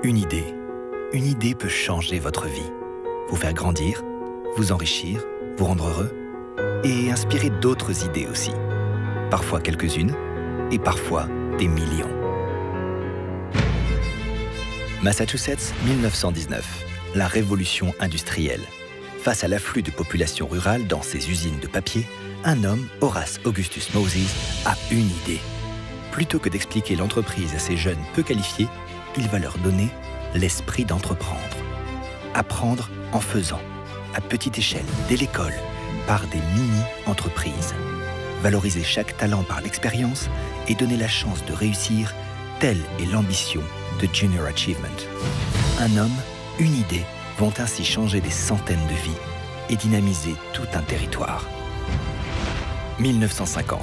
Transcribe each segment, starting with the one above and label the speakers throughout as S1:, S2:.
S1: Une idée peut changer votre vie, vous faire grandir, vous enrichir, vous rendre heureux et inspirer d'autres idées aussi. Parfois quelques-unes et parfois des millions. Massachusetts, 1919, la révolution industrielle. Face à l'afflux de population rurale dans ses usines de papier, un homme, Horace Augustus Moses, a une idée. Plutôt que d'expliquer l'entreprise à ces jeunes peu qualifiés, il va leur donner l'esprit d'entreprendre. Apprendre en faisant, à petite échelle, dès l'école, par des mini-entreprises. Valoriser chaque talent par l'expérience et donner la chance de réussir, telle est l'ambition de Junior Achievement. Un homme, une idée, vont ainsi changer des centaines de vies et dynamiser tout un territoire. 1950.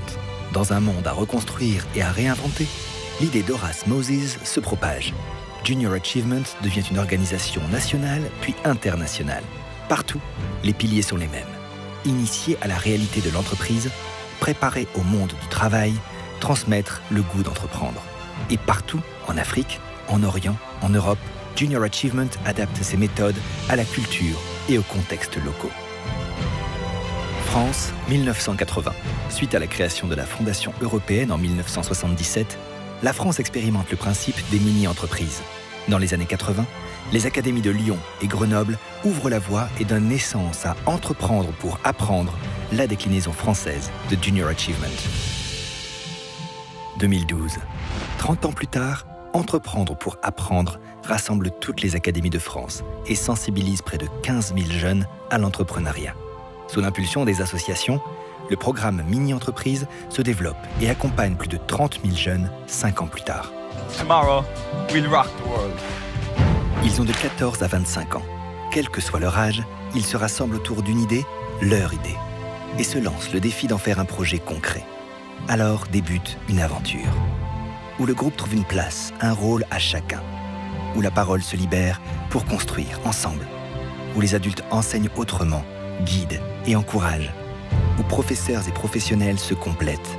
S1: Dans un monde à reconstruire et à réinventer, l'idée d'Horace Moses se propage. Junior Achievement devient une organisation nationale puis internationale. Partout, les piliers sont les mêmes. Initier à la réalité de l'entreprise, préparer au monde du travail, transmettre le goût d'entreprendre. Et partout, en Afrique, en Orient, en Europe, Junior Achievement adapte ses méthodes à la culture et aux contextes locaux. France, 1980. Suite à la création de la Fondation européenne en 1977, la France expérimente le principe des mini-entreprises. Dans les années 80, les académies de Lyon et Grenoble ouvrent la voie et donnent naissance à Entreprendre pour apprendre, la déclinaison française de Junior Achievement. 2012. 30 ans plus tard, Entreprendre pour apprendre rassemble toutes les académies de France et sensibilise près de 15 000 jeunes à l'entrepreneuriat. Sous l'impulsion des associations, le programme Mini-Entreprise se développe et accompagne plus de 30 000 jeunes 5 ans plus tard.
S2: Tomorrow, we'll rock the world.
S1: Ils ont de 14 à 25 ans. Quel que soit leur âge, ils se rassemblent autour d'une idée, leur idée, et se lancent le défi d'en faire un projet concret. Alors débute une aventure, où le groupe trouve une place, un rôle à chacun, où la parole se libère pour construire ensemble, où les adultes enseignent autrement, guident et encouragent, où professeurs et professionnels se complètent,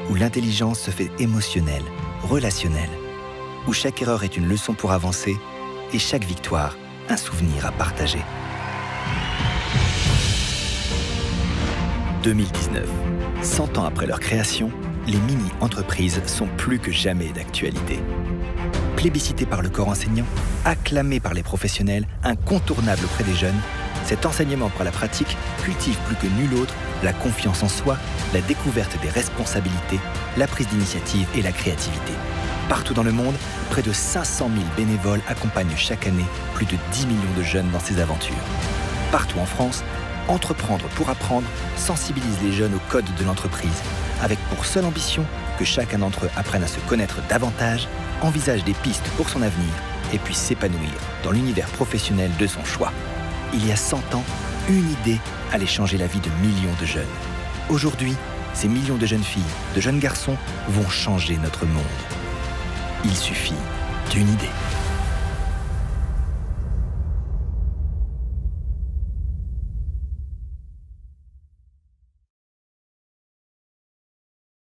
S1: où l'intelligence se fait émotionnelle, relationnelle, où chaque erreur est une leçon pour avancer et chaque victoire un souvenir à partager. 2019. 100 ans après leur création, les mini-entreprises sont plus que jamais d'actualité. Plébiscitées par le corps enseignant, acclamées par les professionnels, incontournables auprès des jeunes, cet enseignement par la pratique cultive plus que nul autre la confiance en soi, la découverte des responsabilités, la prise d'initiative et la créativité. Partout dans le monde, près de 500 000 bénévoles accompagnent chaque année plus de 10 millions de jeunes dans ces aventures. Partout en France, Entreprendre pour apprendre sensibilise les jeunes au code de l'entreprise, avec pour seule ambition que chacun d'entre eux apprenne à se connaître davantage, envisage des pistes pour son avenir et puisse s'épanouir dans l'univers professionnel de son choix. Il y a 100 ans, une idée allait changer la vie de millions de jeunes. Aujourd'hui, ces millions de jeunes filles, de jeunes garçons vont changer notre monde. Il suffit d'une idée.